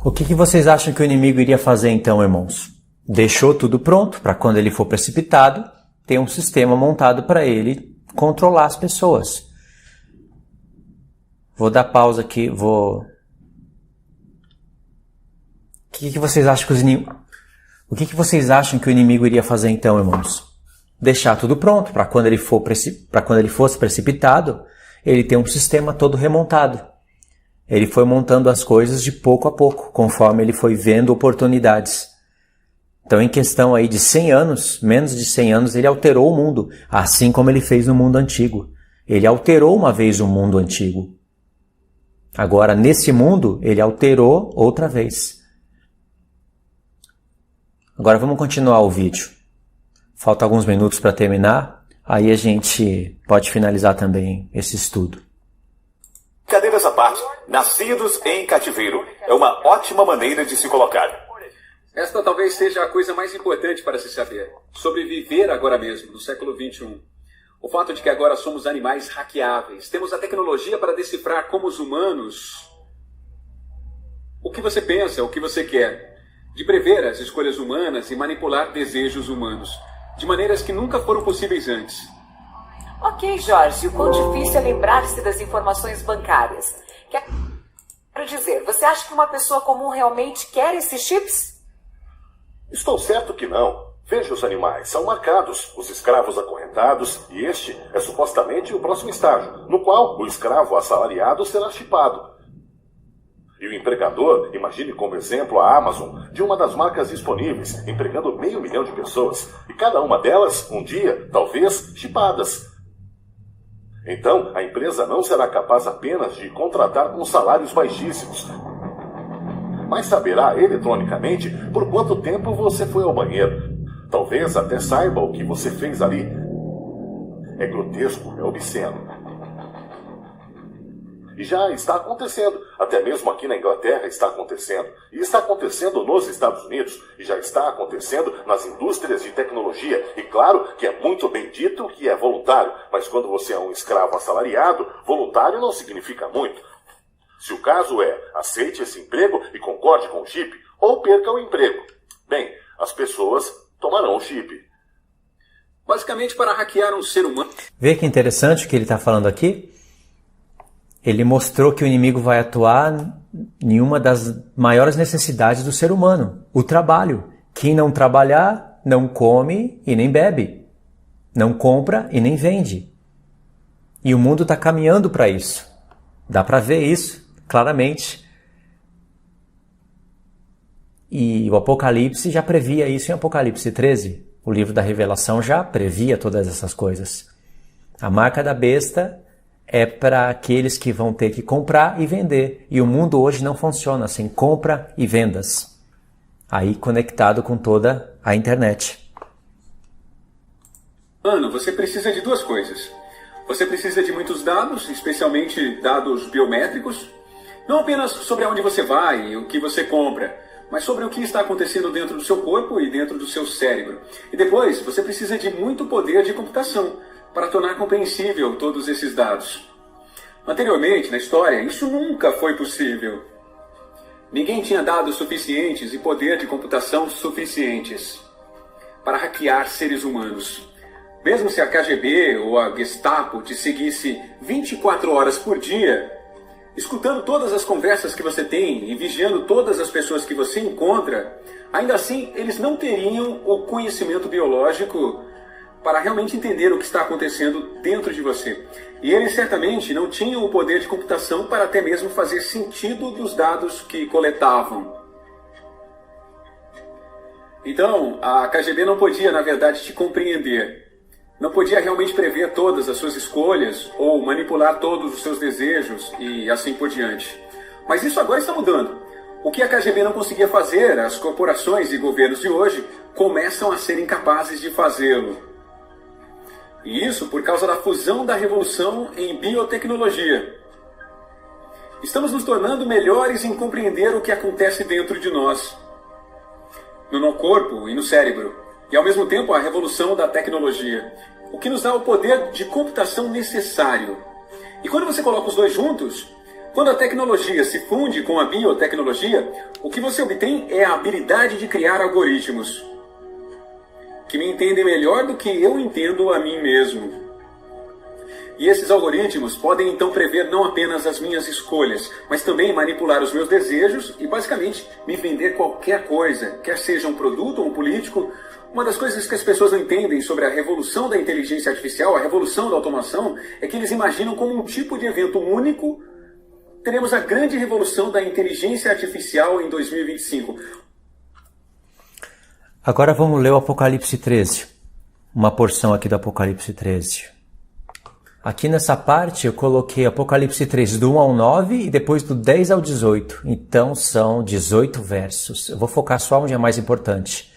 O que vocês acham que o inimigo iria fazer então, irmãos? Deixou tudo pronto para quando ele for precipitado, ter um sistema montado para ele controlar as pessoas. Vou dar pausa aqui, O que vocês acham que O que vocês acham que o inimigo iria fazer então, irmãos? Deixar tudo pronto para quando ele fosse precipitado, ele ter um sistema todo remontado. Ele foi montando as coisas de pouco a pouco, conforme ele foi vendo oportunidades. Então, em questão aí de 100 anos, menos de 100 anos, ele alterou o mundo, assim como ele fez no mundo antigo. Ele alterou uma vez o mundo antigo. Agora, nesse mundo, ele alterou outra vez. Agora vamos continuar o vídeo. Falta alguns minutos para terminar, aí a gente pode finalizar também esse estudo. Cadeiras à parte, nascidos em cativeiro. É uma ótima maneira de se colocar. Esta talvez seja a coisa mais importante para se saber. Sobreviver agora mesmo, no século XXI. O fato de que agora somos animais hackeáveis. Temos a tecnologia para decifrar como os humanos o que você pensa, o que você quer. De prever as escolhas humanas e manipular desejos humanos. De maneiras que nunca foram possíveis antes. Ok, Jorge, o quão difícil é lembrar-se das informações bancárias. Quero dizer, você acha que uma pessoa comum realmente quer esses chips? Estou certo que não. Veja os animais, são marcados, os escravos acorrentados, e este é supostamente o próximo estágio, no qual o escravo assalariado será chipado. E o empregador, imagine como exemplo a Amazon, de uma das marcas disponíveis, empregando 500 mil de pessoas, e cada uma delas, um dia, talvez, chipadas. Então, a empresa não será capaz apenas de contratar com salários baixíssimos, mas saberá eletronicamente por quanto tempo você foi ao banheiro. Talvez até saiba o que você fez ali. É grotesco, é obsceno. E já está acontecendo. Até mesmo aqui na Inglaterra está acontecendo. E está acontecendo nos Estados Unidos. E já está acontecendo nas indústrias de tecnologia. E claro que é muito bem dito que é voluntário. Mas quando você é um escravo assalariado, voluntário não significa muito. Se o caso é, aceite esse emprego e concorde com o chip, ou perca o emprego. Bem, as pessoas tomarão o chip. Basicamente para hackear um ser humano. Vê que interessante o que ele está falando aqui? Ele mostrou que o inimigo vai atuar em uma das maiores necessidades do ser humano, o trabalho. Quem não trabalhar, não come e nem bebe. Não compra e nem vende. E o mundo está caminhando para isso. Dá para ver isso claramente. E o Apocalipse já previa isso em Apocalipse 13. O livro da Revelação já previa todas essas coisas. A marca da besta é para aqueles que vão ter que comprar e vender. E o mundo hoje não funciona sem compra e vendas. Aí conectado com toda a internet. Você precisa de duas coisas. Você precisa de muitos dados, especialmente dados biométricos. Não apenas sobre aonde você vai e o que você compra, mas sobre o que está acontecendo dentro do seu corpo e dentro do seu cérebro. E depois, você precisa de muito poder de computação para tornar compreensível todos esses dados. Anteriormente, na história, isso nunca foi possível. Ninguém tinha dados suficientes e poder de computação suficientes para hackear seres humanos. Mesmo se a KGB ou a Gestapo te seguisse 24 horas por dia, escutando todas as conversas que você tem e vigiando todas as pessoas que você encontra, ainda assim eles não teriam o conhecimento biológico para realmente entender o que está acontecendo dentro de você. E eles certamente não tinham o poder de computação para até mesmo fazer sentido dos dados que coletavam. Então, a KGB não podia, na verdade, te compreender. Não podia realmente prever todas as suas escolhas ou manipular todos os seus desejos e assim por diante. Mas isso agora está mudando. O que a KGB não conseguia fazer, as corporações e governos de hoje começam a ser incapazes de fazê-lo. E isso por causa da fusão da revolução em biotecnologia. Estamos nos tornando melhores em compreender o que acontece dentro de nós, no corpo e no cérebro, e ao mesmo tempo a revolução da tecnologia, o que nos dá o poder de computação necessário. E quando você coloca os dois juntos, Quando a tecnologia se funde com a biotecnologia, o que você obtém é a habilidade de criar algoritmos que me entendem melhor do que eu entendo a mim mesmo. E esses algoritmos podem então prever não apenas as minhas escolhas, mas também manipular os meus desejos e basicamente me vender qualquer coisa, quer seja um produto ou um político. Uma das coisas que as pessoas não entendem sobre a revolução da inteligência artificial, a revolução da automação, é que eles imaginam como um tipo de evento único. Teremos a grande revolução da inteligência artificial em 2025. Agora vamos ler o Apocalipse 13. Uma porção aqui do Apocalipse 13. Aqui nessa parte eu coloquei Apocalipse 13 do 1 ao 9 e depois do 10 ao 18. Então são 18 versos. Eu vou focar só onde é mais importante.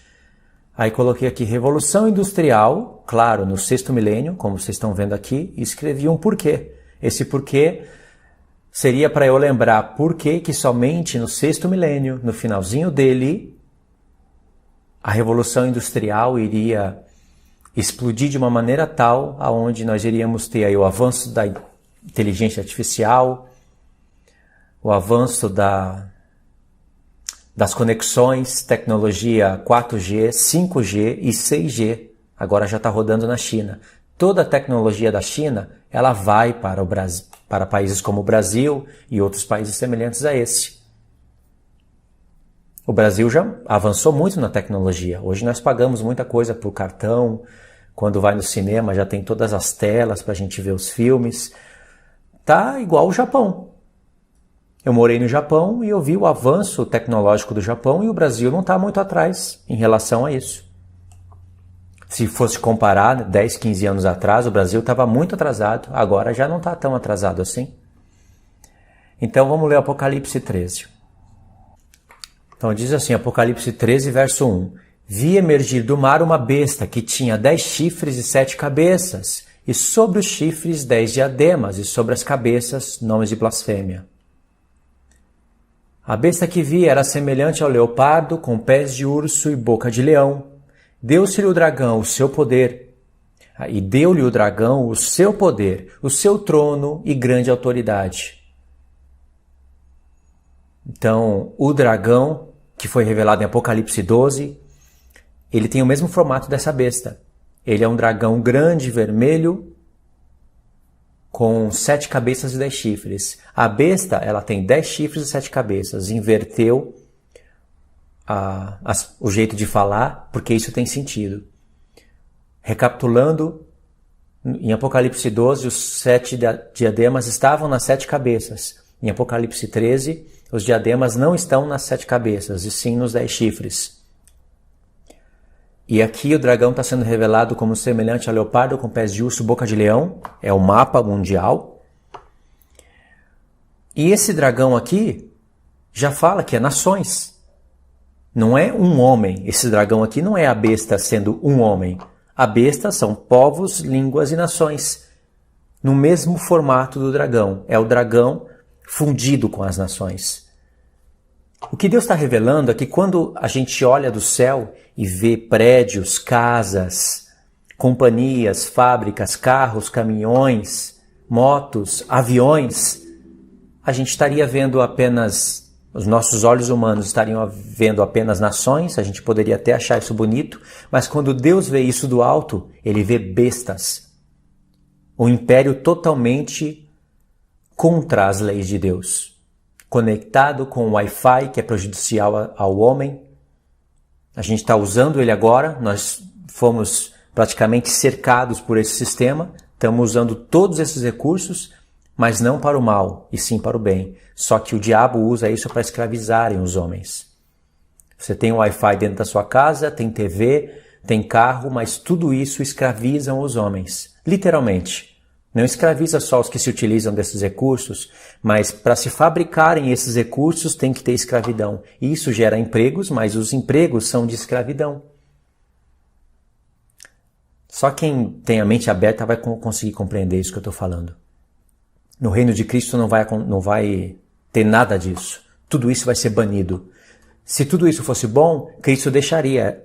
Aí coloquei aqui Revolução Industrial, claro, no 6º milênio, como vocês estão vendo aqui, e escrevi um porquê. Esse porquê seria para eu lembrar por que somente no 6º milênio, no finalzinho dele, a Revolução Industrial iria explodir de uma maneira tal aonde nós iríamos ter aí o avanço da inteligência artificial, o avanço das conexões, tecnologia 4G, 5G e 6G, agora já está rodando na China. Toda a tecnologia da China, ela vai para o Brasil, para países como o Brasil e outros países semelhantes a esse. O Brasil já avançou muito na tecnologia. Hoje nós pagamos muita coisa por cartão. Quando vai no cinema já tem todas as telas para a gente ver os filmes. Tá igual o Japão. Eu morei no Japão e eu vi o avanço tecnológico do Japão e o Brasil não está muito atrás em relação a isso. Se fosse comparar 10, 15 anos atrás, o Brasil estava muito atrasado. Agora já não está tão atrasado assim. Então vamos ler Apocalipse 13. Então diz assim, Apocalipse 13, verso 1. Vi emergir do mar uma besta que tinha 10 chifres e 7 cabeças, e sobre os chifres 10 diademas, e sobre as cabeças nomes de blasfêmia. A besta que vi era semelhante ao leopardo, com pés de urso e boca de leão. Deu-se-lhe o dragão o seu poder, e deu-lhe o dragão o seu poder, o seu trono e grande autoridade. Então, o dragão, que foi revelado em Apocalipse 12, ele tem o mesmo formato dessa besta. Ele é um dragão grande, vermelho, com 7 cabeças e 10 chifres. A besta, ela tem 10 chifres e 7 cabeças. Inverteu o jeito de falar, porque isso tem sentido. Recapitulando, em Apocalipse 12, os 7 diademas estavam nas 7 cabeças. Em Apocalipse 13, os diademas não estão nas 7 cabeças, e sim nos 10 chifres. E aqui o dragão está sendo revelado como semelhante ao leopardo com pés de urso, boca de leão. É o mapa mundial. E esse dragão aqui já fala que é nações. Não é um homem. Esse dragão aqui não é a besta sendo um homem. A besta são povos, línguas e nações. No mesmo formato do dragão. É o dragão fundido com as nações. O que Deus está revelando é que quando a gente olha do céu e vê prédios, casas, companhias, fábricas, carros, caminhões, motos, aviões, a gente estaria vendo apenas, os nossos olhos humanos estariam vendo apenas nações, a gente poderia até achar isso bonito, mas quando Deus vê isso do alto, ele vê bestas. Um império totalmente contra as leis de Deus. Conectado com o Wi-Fi, que é prejudicial ao homem. A gente está usando ele agora, nós fomos praticamente cercados por esse sistema, estamos usando todos esses recursos, mas não para o mal, e sim para o bem. Só que o diabo usa isso para escravizarem os homens. Você tem um Wi-Fi dentro da sua casa, tem TV, tem carro, mas tudo isso escravizam os homens, literalmente. Não escraviza só os que se utilizam desses recursos, mas para se fabricarem esses recursos tem que ter escravidão. E isso gera empregos, mas os empregos são de escravidão. Só quem tem a mente aberta vai conseguir compreender isso que eu estou falando. No reino de Cristo não vai ter nada disso. Tudo isso vai ser banido. Se tudo isso fosse bom, Cristo deixaria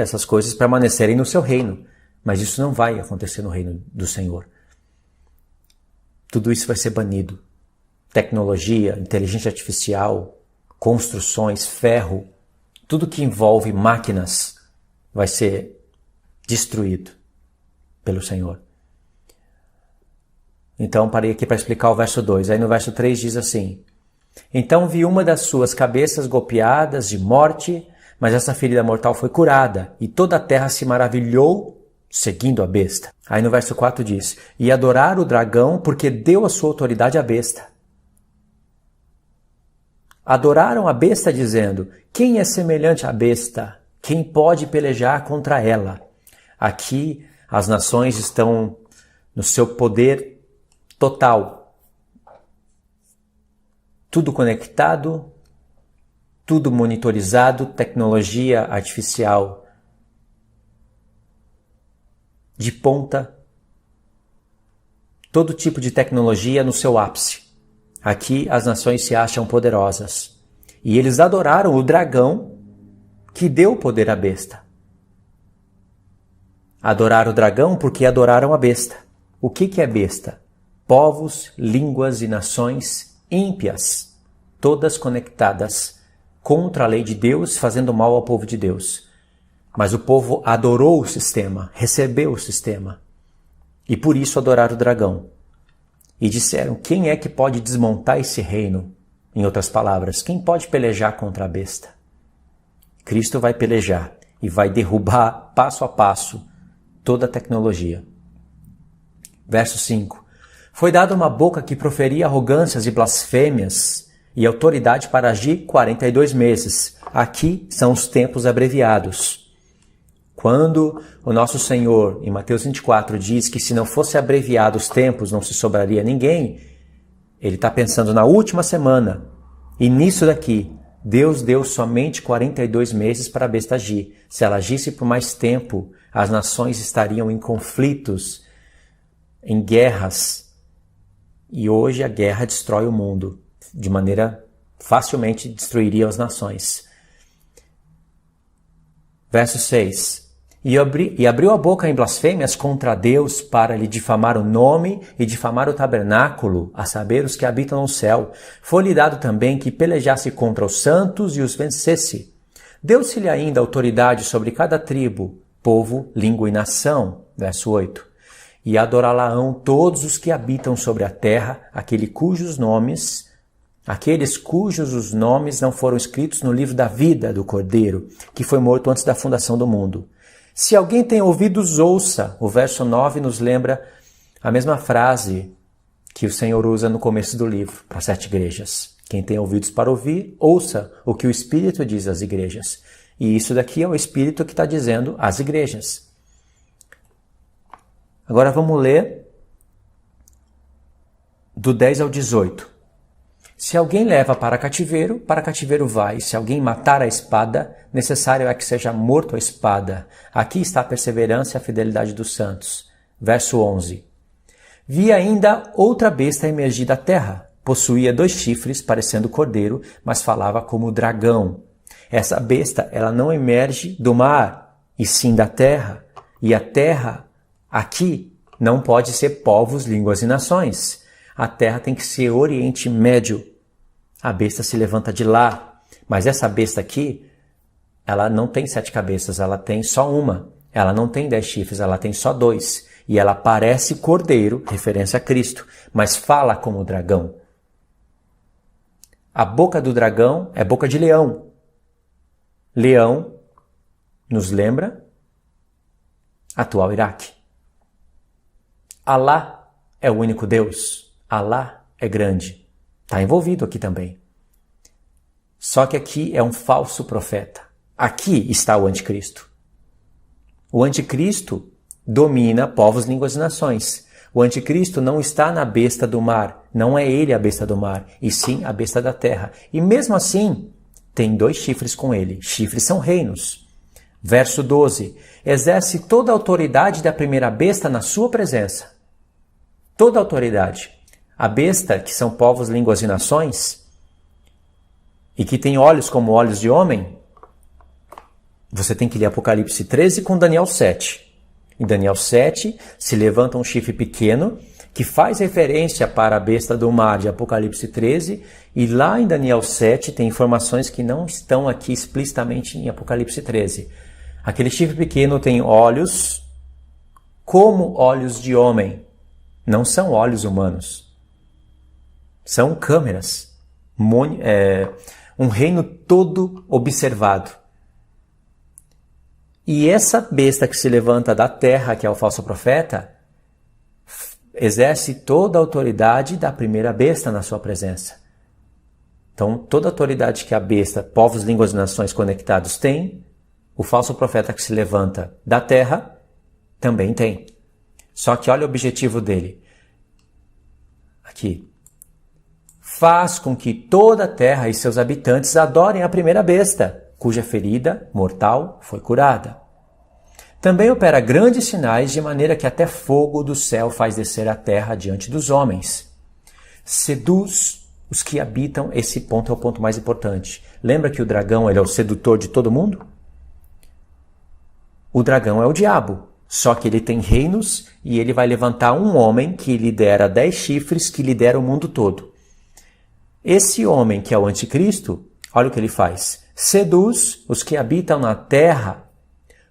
essas coisas permanecerem no seu reino. Mas isso não vai acontecer no reino do Senhor. Tudo isso vai ser banido. tecnologia, inteligência artificial, construções, ferro, tudo que envolve máquinas vai ser destruído pelo Senhor. Então parei aqui para explicar o verso 2. Aí no verso 3 diz assim: então vi uma das suas cabeças golpeadas de morte, mas essa ferida mortal foi curada, e toda a terra se maravilhou seguindo a besta. Aí no verso 4 diz: e adoraram o dragão porque deu a sua autoridade à besta. Adoraram a besta dizendo: quem é semelhante à besta? Quem pode pelejar contra ela? Aqui as nações estão no seu poder total. Tudo conectado, tudo monitorizado, tecnologia artificial de ponta, todo tipo de tecnologia no seu ápice. Aqui as nações se acham poderosas. E eles adoraram o dragão que deu poder à besta. Adoraram o dragão porque adoraram a besta. O que é besta? Povos, línguas e nações ímpias, todas conectadas contra a lei de Deus, fazendo mal ao povo de Deus. Mas o povo adorou o sistema, recebeu o sistema. E por isso adoraram o dragão. E disseram: quem é que pode desmontar esse reino? Em outras palavras, quem pode pelejar contra a besta? Cristo vai pelejar e vai derrubar passo a passo toda a tecnologia. Verso 5. Foi dada uma boca que proferia arrogâncias e blasfêmias e autoridade para agir 42 meses. Aqui são os tempos abreviados. Quando o nosso Senhor, em Mateus 24, diz que se não fosse abreviado os tempos não se sobraria ninguém, ele está pensando na última semana. E nisso daqui, Deus deu somente 42 meses para a besta agir. Se ela agisse por mais tempo, as nações estariam em conflitos, em guerras. E hoje a guerra destrói o mundo. De maneira facilmente destruiria as nações. Verso 6. E abriu a boca em blasfêmias contra Deus para lhe difamar o nome e difamar o tabernáculo, a saber, os que habitam no céu. Foi-lhe dado também que pelejasse contra os santos e os vencesse. Deu-se-lhe ainda autoridade sobre cada tribo, povo, língua e nação. Verso 8. E adorá-la-ão todos os que habitam sobre a terra, aqueles cujos os nomes não foram escritos no livro da vida do Cordeiro, que foi morto antes da fundação do mundo. Se alguém tem ouvidos, ouça. O verso 9 nos lembra a mesma frase que o Senhor usa no começo do livro, para 7 igrejas. Quem tem ouvidos para ouvir, ouça o que o Espírito diz às igrejas. E isso daqui é o Espírito que está dizendo às igrejas. Agora vamos ler do 10 ao 18. Se alguém leva para cativeiro vai. Se alguém matar a espada, necessário é que seja morto a espada. Aqui está a perseverança e a fidelidade dos santos. Verso 11. Vi ainda outra besta emergir da terra. Possuía 2 chifres, parecendo cordeiro, mas falava como dragão. Essa besta, ela não emerge do mar, e sim da terra. E a terra, aqui, não pode ser povos, línguas e nações. A terra tem que ser Oriente Médio. A besta se levanta de lá. Mas essa besta aqui, ela não tem 7 cabeças, ela tem só uma. Ela não tem 10 chifres, ela tem só 2. E ela parece cordeiro, referência a Cristo, mas fala como dragão. A boca do dragão é boca de leão. Leão nos lembra atual Iraque. Alá é o único Deus. Alá é grande. Está envolvido aqui também. Só que aqui é um falso profeta. Aqui está o anticristo. O anticristo domina povos, línguas e nações. O anticristo não está na besta do mar. Não é ele a besta do mar, e sim a besta da terra. E mesmo assim, tem 2 chifres com ele. Chifres são reinos. Verso 12. Exerce toda a autoridade da primeira besta na sua presença. Toda a autoridade. A besta, que são povos, línguas e nações, e que tem olhos como olhos de homem, você tem que ler Apocalipse 13 com Daniel 7. Em Daniel 7, se levanta um chifre pequeno, que faz referência para a besta do mar de Apocalipse 13, e lá em Daniel 7 tem informações que não estão aqui explicitamente em Apocalipse 13. Aquele chifre pequeno tem olhos como olhos de homem, não são olhos humanos, são câmeras, um reino todo observado. E essa besta que se levanta da terra, que é o falso profeta, exerce toda a autoridade da primeira besta na sua presença. Então, toda a autoridade que a besta, povos, línguas e nações conectados tem, o falso profeta que se levanta da terra também tem. Só que olha o objetivo dele. Aqui. Faz com que toda a terra e seus habitantes adorem a primeira besta, cuja ferida mortal foi curada. Também opera grandes sinais, de maneira que até fogo do céu faz descer a terra diante dos homens. Seduz os que habitam, esse ponto é o ponto mais importante. Lembra que o dragão ele é o sedutor de todo mundo? O dragão é o diabo, só que ele tem reinos e ele vai levantar um homem que lidera 10 chifres, que lidera o mundo todo. Esse homem, que é o anticristo, olha o que ele faz. Seduz os que habitam na terra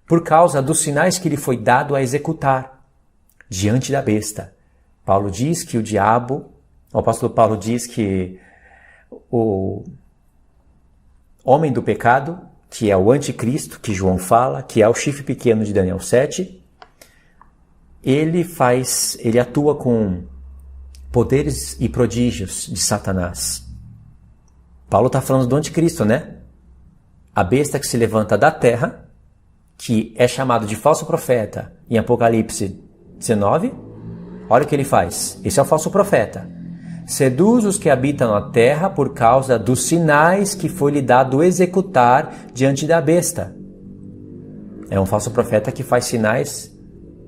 por causa dos sinais que lhe foi dado a executar diante da besta. Paulo diz que o apóstolo Paulo diz que o homem do pecado, que é o anticristo, que João fala, que é o chifre pequeno de Daniel 7, ele atua com poderes e prodígios de Satanás. Paulo está falando do anticristo, né? A besta que se levanta da terra, que é chamado de falso profeta em Apocalipse 19, olha o que ele faz. Esse é o falso profeta. Seduz os que habitam na terra por causa dos sinais que foi lhe dado executar diante da besta. É um falso profeta que faz sinais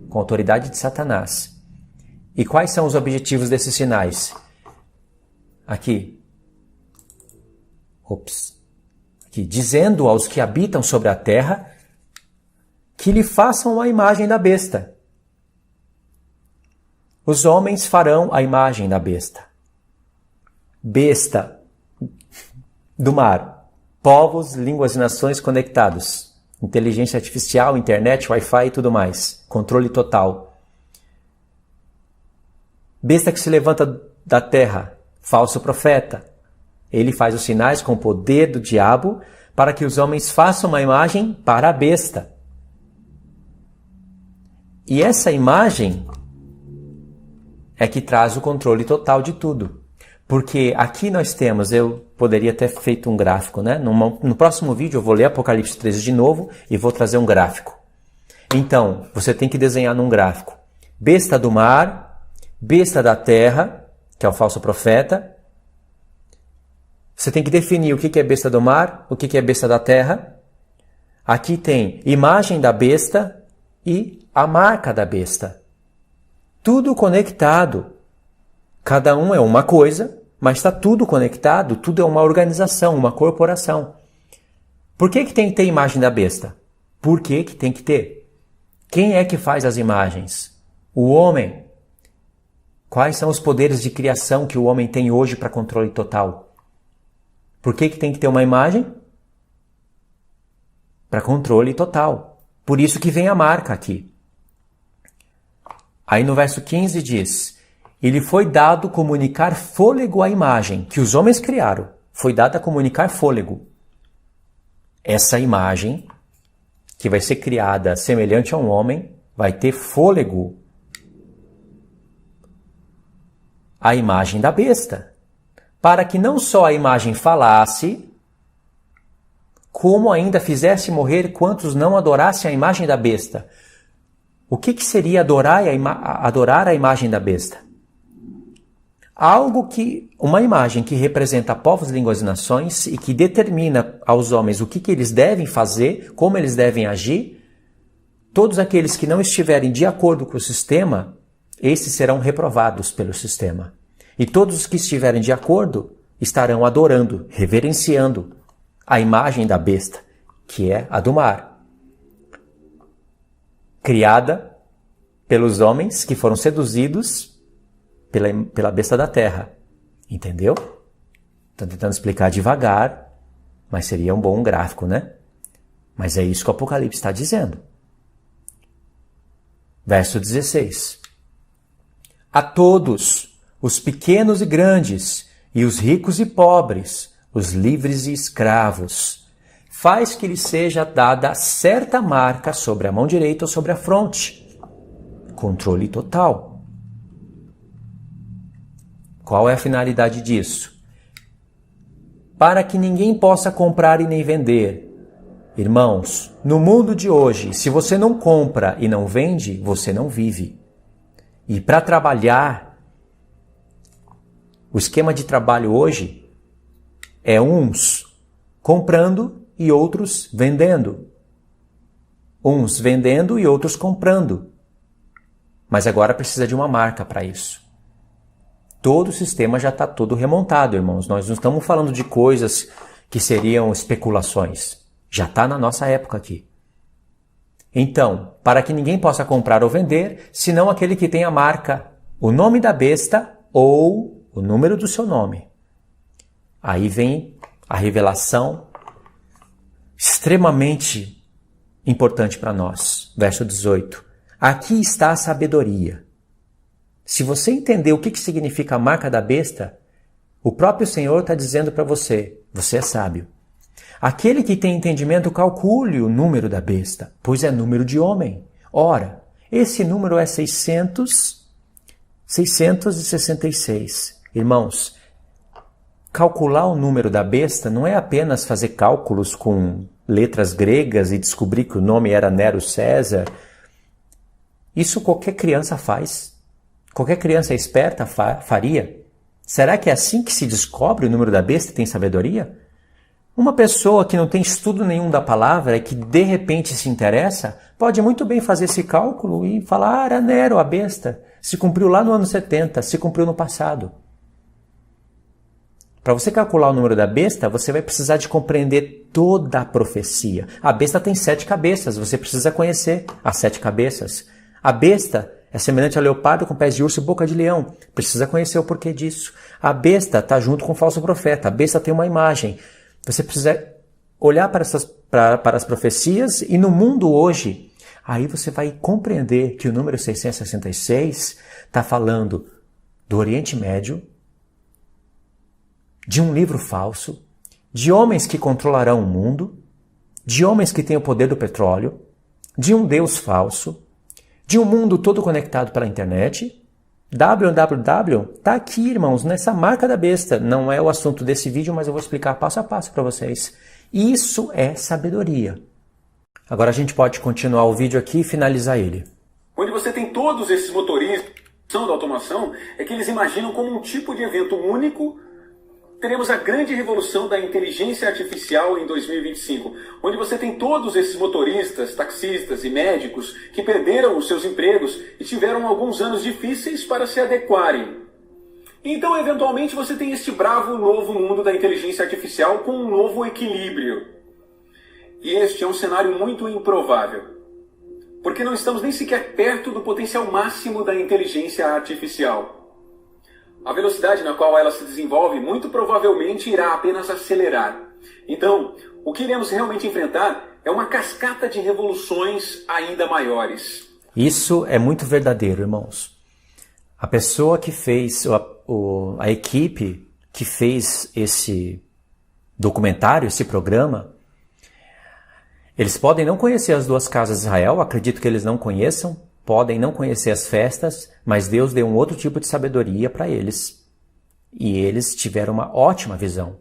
com a autoridade de Satanás. E quais são os objetivos desses sinais? Aqui. Aqui. Dizendo aos que habitam sobre a terra que lhe façam a imagem da besta. Os homens farão a imagem da besta. Besta do mar. Povos, línguas e nações conectados. Inteligência artificial, internet, Wi-Fi e tudo mais. Controle total. Besta que se levanta da terra. Falso profeta. Ele faz os sinais com o poder do diabo para que os homens façam uma imagem para a besta. E essa imagem é que traz o controle total de tudo. Porque aqui nós temos, eu poderia ter feito um gráfico, né? No próximo vídeo eu vou ler Apocalipse 13 de novo e vou trazer um gráfico. Então, você tem que desenhar num gráfico. Besta do mar, besta da terra, que é o falso profeta. Você tem que definir o que é besta do mar, o que é besta da terra. Aqui tem imagem da besta e a marca da besta. Tudo conectado. Cada um é uma coisa, mas está tudo conectado, tudo é uma organização, uma corporação. Por que tem que ter imagem da besta? Por que tem que ter? Quem é que faz as imagens? O homem. Quais são os poderes de criação que o homem tem hoje para controle total? Por que tem que ter uma imagem? Para controle total. Por isso que vem a marca aqui. Aí no verso 15 diz: e lhe foi dado comunicar fôlego à imagem que os homens criaram. Foi dado a comunicar fôlego. Essa imagem, que vai ser criada semelhante a um homem, vai ter fôlego. A imagem da besta. Para que não só a imagem falasse, como ainda fizesse morrer quantos não adorassem a imagem da besta. O que seria adorar a imagem da besta? Uma imagem que representa povos, línguas e nações e que determina aos homens o que eles devem fazer, como eles devem agir. Todos aqueles que não estiverem de acordo com o sistema, esses serão reprovados pelo sistema. E todos os que estiverem de acordo estarão adorando, reverenciando a imagem da besta, que é a do mar. Criada pelos homens que foram seduzidos pela besta da terra. Entendeu? Estou tentando explicar devagar, mas seria um bom gráfico, né? Mas é isso que o Apocalipse está dizendo. Verso 16. A todos, os pequenos e grandes, e os ricos e pobres, os livres e escravos, faz que lhe seja dada certa marca sobre a mão direita ou sobre a fronte. Controle total. Qual é a finalidade disso? Para que ninguém possa comprar e nem vender. Irmãos, no mundo de hoje, se você não compra e não vende, você não vive. E para trabalhar, o esquema de trabalho hoje é uns comprando e outros vendendo. Uns vendendo e outros comprando. Mas agora precisa de uma marca para isso. Todo o sistema já está todo remontado, irmãos. Nós não estamos falando de coisas que seriam especulações. Já está na nossa época aqui. Então, para que ninguém possa comprar ou vender, senão aquele que tem a marca, o nome da besta ou o número do seu nome. Aí vem a revelação extremamente importante para nós. Verso 18. Aqui está a sabedoria. Se você entender o que significa a marca da besta, o próprio Senhor está dizendo para você, você é sábio. Aquele que tem entendimento, calcule o número da besta, pois é número de homem. Ora, esse número é 666. Irmãos, calcular o número da besta não é apenas fazer cálculos com letras gregas e descobrir que o nome era Nero César. Isso qualquer criança faz. Qualquer criança esperta faria. Será que é assim que se descobre o número da besta e tem sabedoria? Uma pessoa que não tem estudo nenhum da palavra e que de repente se interessa, pode muito bem fazer esse cálculo e falar, era Nero, a besta. Se cumpriu lá no ano 70, se cumpriu no passado. Para você calcular o número da besta, você vai precisar de compreender toda a profecia. A besta tem 7 cabeças, você precisa conhecer as 7 cabeças. A besta é semelhante ao leopardo com pés de urso e boca de leão. Precisa conhecer o porquê disso. A besta está junto com o falso profeta. A besta tem uma imagem. Você precisa olhar para as profecias e no mundo hoje, aí você vai compreender que o número 666 está falando do Oriente Médio, de um livro falso, de homens que controlarão o mundo, de homens que têm o poder do petróleo, de um Deus falso, de um mundo todo conectado pela internet. www, tá aqui, irmãos, nessa marca da besta. Não é o assunto desse vídeo, mas eu vou explicar passo a passo para vocês. Isso é sabedoria. Agora a gente pode continuar o vídeo aqui e finalizar ele. Onde você tem todos esses motoristas da automação, é que eles imaginam como um tipo de evento único. Teremos a grande revolução da inteligência artificial em 2025, onde você tem todos esses motoristas, taxistas e médicos que perderam os seus empregos e tiveram alguns anos difíceis para se adequarem. Então, eventualmente, você tem este bravo novo mundo da inteligência artificial com um novo equilíbrio. E este é um cenário muito improvável, porque não estamos nem sequer perto do potencial máximo da inteligência artificial. A velocidade na qual ela se desenvolve muito provavelmente irá apenas acelerar. Então, o que iremos realmente enfrentar é uma cascata de revoluções ainda maiores. Isso é muito verdadeiro, irmãos. A pessoa que fez, a equipe que fez esse documentário, esse programa, eles podem não conhecer as 2 casas de Israel, acredito que eles não conheçam, podem não conhecer as festas, mas Deus deu um outro tipo de sabedoria para eles. E eles tiveram uma ótima visão.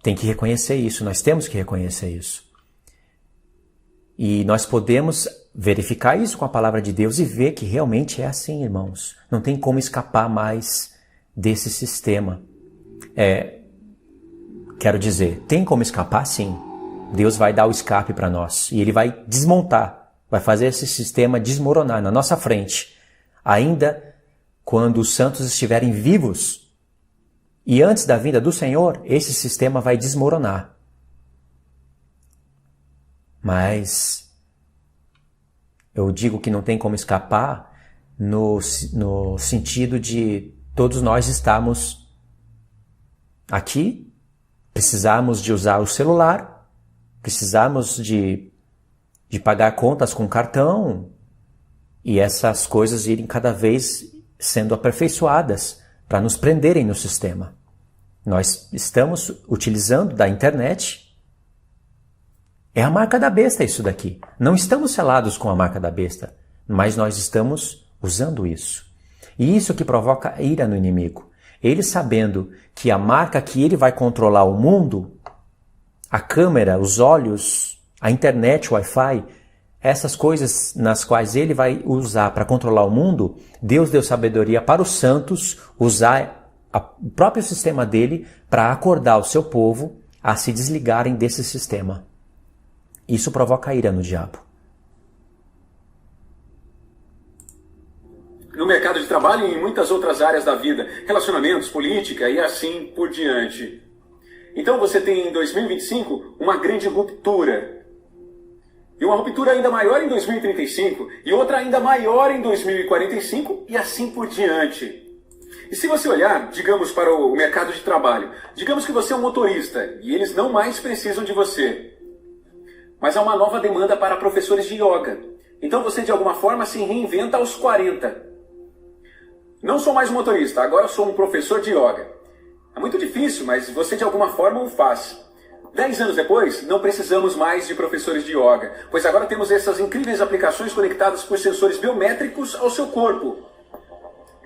Tem que reconhecer isso, nós temos que reconhecer isso. E nós podemos verificar isso com a palavra de Deus e ver que realmente é assim, irmãos. Não tem como escapar mais desse sistema. Quero dizer, tem como escapar sim. Deus vai dar o escape para nós e Ele vai desmontar. Vai fazer esse sistema desmoronar na nossa frente, ainda quando os santos estiverem vivos. E antes da vinda do Senhor, esse sistema vai desmoronar. Mas eu digo que não tem como escapar, no sentido de todos nós estamos aqui, precisamos de usar o celular, precisamos de pagar contas com cartão e essas coisas irem cada vez sendo aperfeiçoadas para nos prenderem no sistema. Nós estamos utilizando da internet. É a marca da besta isso daqui. Não estamos selados com a marca da besta, mas nós estamos usando isso. E isso que provoca ira no inimigo. Ele sabendo que a marca que ele vai controlar o mundo, a câmera, os olhos, a internet, o Wi-Fi, essas coisas nas quais ele vai usar para controlar o mundo, Deus deu sabedoria para os santos usar o próprio sistema dele para acordar o seu povo a se desligarem desse sistema. Isso provoca ira no diabo. No mercado de trabalho e em muitas outras áreas da vida, relacionamentos, política e assim por diante. Então você tem em 2025 uma grande ruptura. E uma ruptura ainda maior em 2035 e outra ainda maior em 2045 e assim por diante. E se você olhar, digamos, para o mercado de trabalho, digamos que você é um motorista e eles não mais precisam de você. Mas há uma nova demanda para professores de yoga. Então você de alguma forma se reinventa aos 40. Não sou mais um motorista, agora sou um professor de yoga. É muito difícil, mas você de alguma forma o faz. 10 anos depois, não precisamos mais de professores de yoga, pois agora temos essas incríveis aplicações conectadas por sensores biométricos ao seu corpo,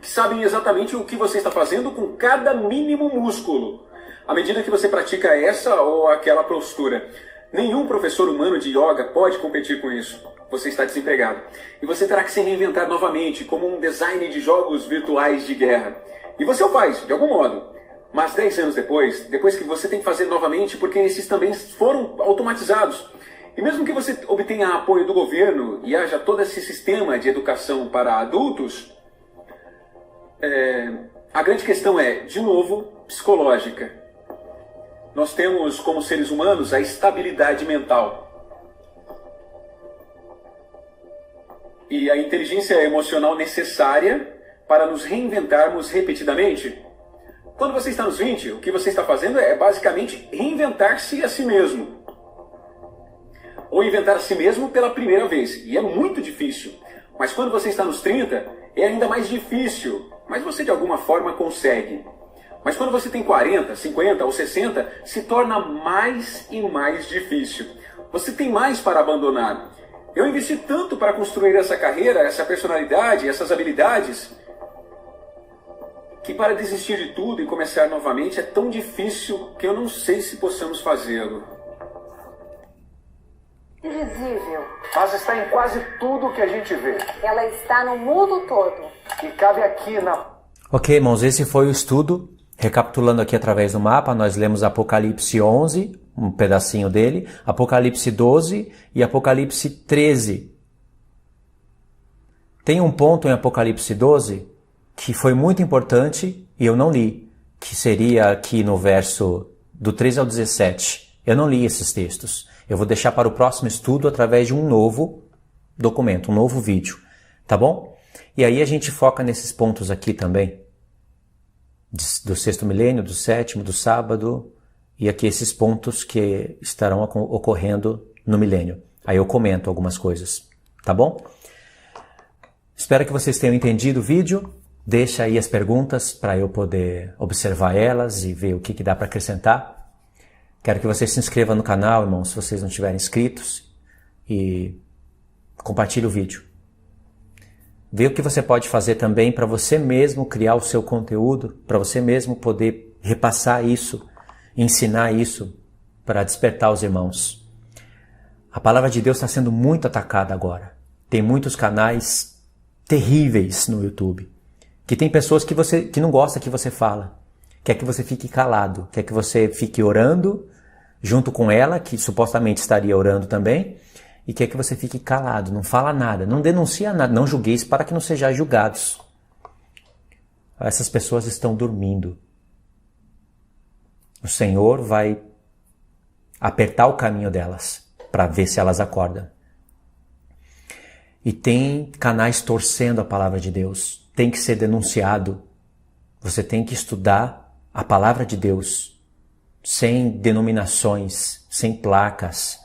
que sabem exatamente o que você está fazendo com cada mínimo músculo, à medida que você pratica essa ou aquela postura. Nenhum professor humano de yoga pode competir com isso. Você está desempregado. E você terá que se reinventar novamente como um design de jogos virtuais de guerra. E você o faz, de algum modo. Mas 10 anos depois que você tem que fazer novamente, porque esses também foram automatizados. E mesmo que você obtenha apoio do governo e haja todo esse sistema de educação para adultos, a grande questão é, de novo, psicológica. Nós temos, como seres humanos, a estabilidade mental. E a inteligência emocional necessária para nos reinventarmos repetidamente. Quando você está nos 20, o que você está fazendo é basicamente reinventar-se a si mesmo. Ou inventar a si mesmo pela primeira vez. E é muito difícil. Mas quando você está nos 30, é ainda mais difícil. Mas você de alguma forma consegue. Mas quando você tem 40, 50 ou 60, se torna mais e mais difícil. Você tem mais para abandonar. Eu investi tanto para construir essa carreira, essa personalidade, essas habilidades, que para desistir de tudo e começar novamente é tão difícil que eu não sei se possamos fazê-lo. Invisível. Mas está em quase tudo que a gente vê. Ela está no mundo todo. E cabe aqui na... Ok, irmãos, esse foi o estudo. Recapitulando aqui através do mapa, nós lemos Apocalipse 11, um pedacinho dele, Apocalipse 12 e Apocalipse 13. Tem um ponto em Apocalipse 12 que foi muito importante e eu não li, que seria aqui no verso do 13 ao 17. Eu não li esses textos. Eu vou deixar para o próximo estudo através de um novo documento, um novo vídeo, tá bom? E aí a gente foca nesses pontos aqui também. Do sexto milênio, do sétimo, do sábado, e aqui esses pontos que estarão ocorrendo no milênio. Aí eu comento algumas coisas, tá bom? Espero que vocês tenham entendido o vídeo. Deixa aí as perguntas para eu poder observar elas e ver o que dá para acrescentar. Quero que vocês se inscrevam no canal, irmãos, se vocês não estiverem inscritos, e compartilhe o vídeo. Vê o que você pode fazer também para você mesmo criar o seu conteúdo, para você mesmo poder repassar isso, ensinar isso, para despertar os irmãos. A palavra de Deus está sendo muito atacada agora. Tem muitos canais terríveis no YouTube, que tem pessoas que não gostam que você fala, quer que você fique calado, quer que você fique orando junto com ela, que supostamente estaria orando também, e quer que você fique calado, não fala nada, não denuncia nada, não julgueis para que não sejais julgados. Essas pessoas estão dormindo. O Senhor vai apertar o caminho delas para ver se elas acordam. E tem canais torcendo a palavra de Deus. Tem que ser denunciado. Você tem que estudar a palavra de Deus sem denominações, sem placas,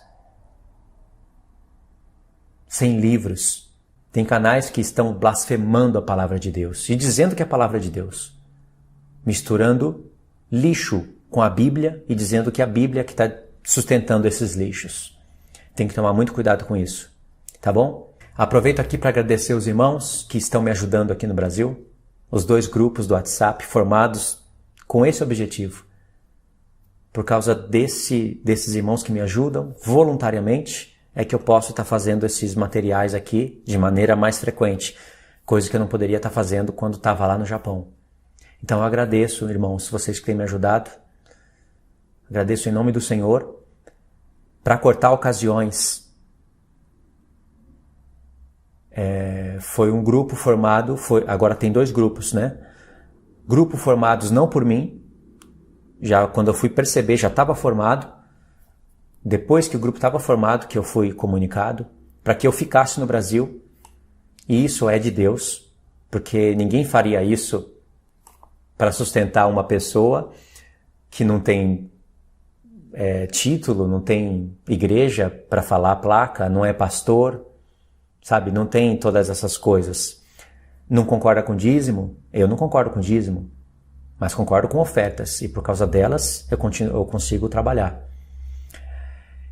sem livros. Tem canais que estão blasfemando a palavra de Deus e dizendo que é a palavra de Deus, misturando lixo com a Bíblia e dizendo que é a Bíblia que está sustentando esses lixos. Tem que tomar muito cuidado com isso, tá bom? Aproveito aqui para agradecer os irmãos que estão me ajudando aqui no Brasil, os 2 grupos do WhatsApp formados com esse objetivo. Por causa desses irmãos que me ajudam voluntariamente, é que eu posso estar fazendo esses materiais aqui de maneira mais frequente, coisa que eu não poderia estar fazendo quando estava lá no Japão. Então eu agradeço, irmãos, vocês que têm me ajudado. Agradeço em nome do Senhor. Para cortar ocasiões, foi um grupo formado, agora tem 2 grupos, né? Grupo formados não por mim, já quando eu fui perceber já estava formado. Depois que o grupo estava formado, que eu fui comunicado, para que eu ficasse no Brasil. E isso é de Deus, porque ninguém faria isso para sustentar uma pessoa que não tem título, não tem igreja para falar a placa, não é pastor, sabe? Não tem todas essas coisas. Não concorda com dízimo? Eu não concordo com dízimo, mas concordo com ofertas, e por causa delas eu consigo trabalhar.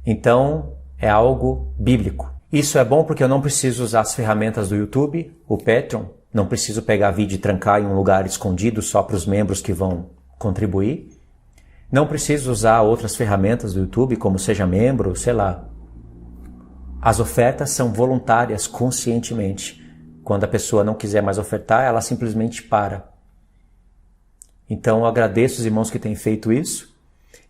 Então, é algo bíblico. Isso é bom porque eu não preciso usar as ferramentas do YouTube, o Patreon, não preciso pegar vídeo e trancar em um lugar escondido só para os membros que vão contribuir. Não preciso usar outras ferramentas do YouTube, como Seja Membro, sei lá. As ofertas são voluntárias conscientemente. Quando a pessoa não quiser mais ofertar, ela simplesmente para. Então, eu agradeço os irmãos que têm feito isso.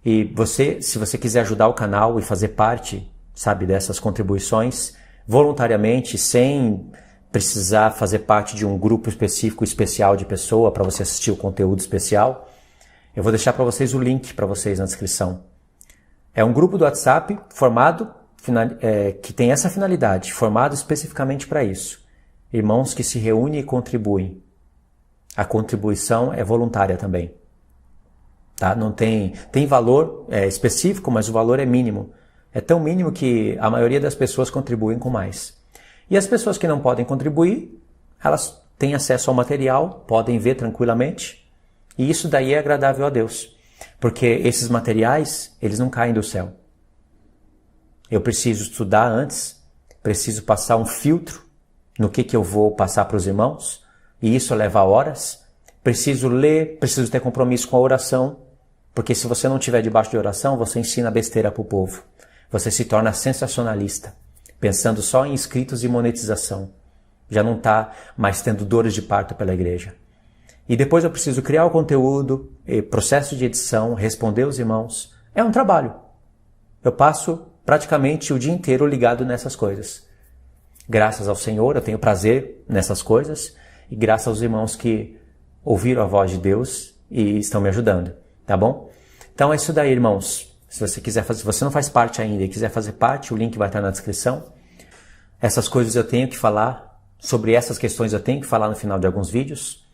E você, se você quiser ajudar o canal e fazer parte, sabe, dessas contribuições, voluntariamente, sem precisar fazer parte de um grupo específico, especial de pessoa para você assistir o conteúdo especial, eu vou deixar para vocês o link para vocês na descrição. É um grupo do WhatsApp formado, que tem essa finalidade, formado especificamente para isso. Irmãos que se reúnem e contribuem. A contribuição é voluntária também. Tá? Não tem valor específico, mas o valor é mínimo. É tão mínimo que a maioria das pessoas contribuem com mais. E as pessoas que não podem contribuir, elas têm acesso ao material, podem ver tranquilamente. E isso daí é agradável a Deus. Porque esses materiais, eles não caem do céu. Eu preciso estudar antes, preciso passar um filtro no que eu vou passar para os irmãos, e isso leva horas. Preciso ler, preciso ter compromisso com a oração, porque se você não estiver debaixo de oração, você ensina besteira para o povo. Você se torna sensacionalista, pensando só em inscritos e monetização. Já não está mais tendo dores de parto pela igreja. E depois eu preciso criar o conteúdo, processo de edição, responder os irmãos. É um trabalho. Eu passo praticamente o dia inteiro ligado nessas coisas. Graças ao Senhor, eu tenho prazer nessas coisas, e graças aos irmãos que ouviram a voz de Deus e estão me ajudando, tá bom? Então é isso daí, irmãos. Se você quiser fazer, se você não faz parte ainda e quiser fazer parte, o link vai estar na descrição. Essas coisas eu tenho que falar, sobre essas questões eu tenho que falar no final de alguns vídeos,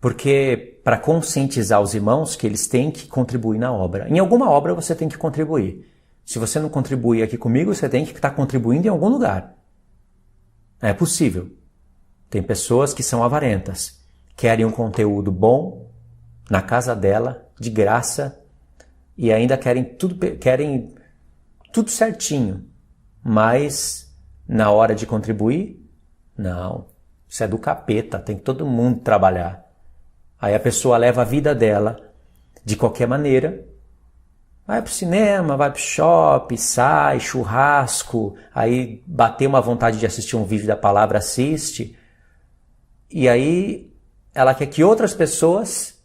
porque para conscientizar os irmãos que eles têm que contribuir na obra. Em alguma obra você tem que contribuir. Se você não contribuir aqui comigo, você tem que estar contribuindo em algum lugar. É possível. Tem pessoas que são avarentas, querem um conteúdo bom na casa dela, de graça, e ainda querem tudo certinho, mas na hora de contribuir, não, isso é do capeta, tem que todo mundo trabalhar. Aí a pessoa leva a vida dela de qualquer maneira, vai pro cinema, vai pro shopping, sai, churrasco, aí bateu uma vontade de assistir um vídeo da palavra, assiste, e aí ela quer que outras pessoas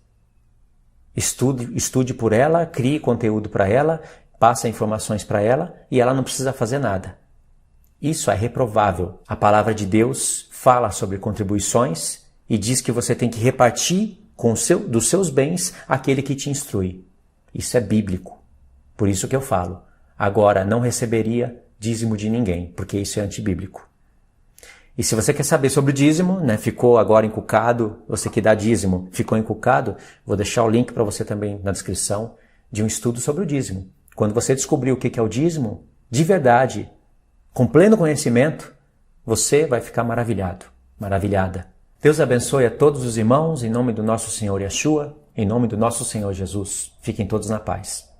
estude por ela, crie conteúdo para ela, passe informações para ela, e ela não precisa fazer nada. Isso é reprovável. A palavra de Deus fala sobre contribuições e diz que você tem que repartir dos seus bens aquele que te instrui. Isso é bíblico. Por isso que eu falo. Agora, não receberia dízimo de ninguém, porque isso é antibíblico. E se você quer saber sobre o dízimo, né, ficou agora encucado, você que dá dízimo, ficou encucado, vou deixar o link para você também na descrição de um estudo sobre o dízimo. Quando você descobrir o que é o dízimo, de verdade, com pleno conhecimento, você vai ficar maravilhado, maravilhada. Deus abençoe a todos os irmãos, em nome do nosso Senhor Yeshua, em nome do nosso Senhor Jesus. Fiquem todos na paz.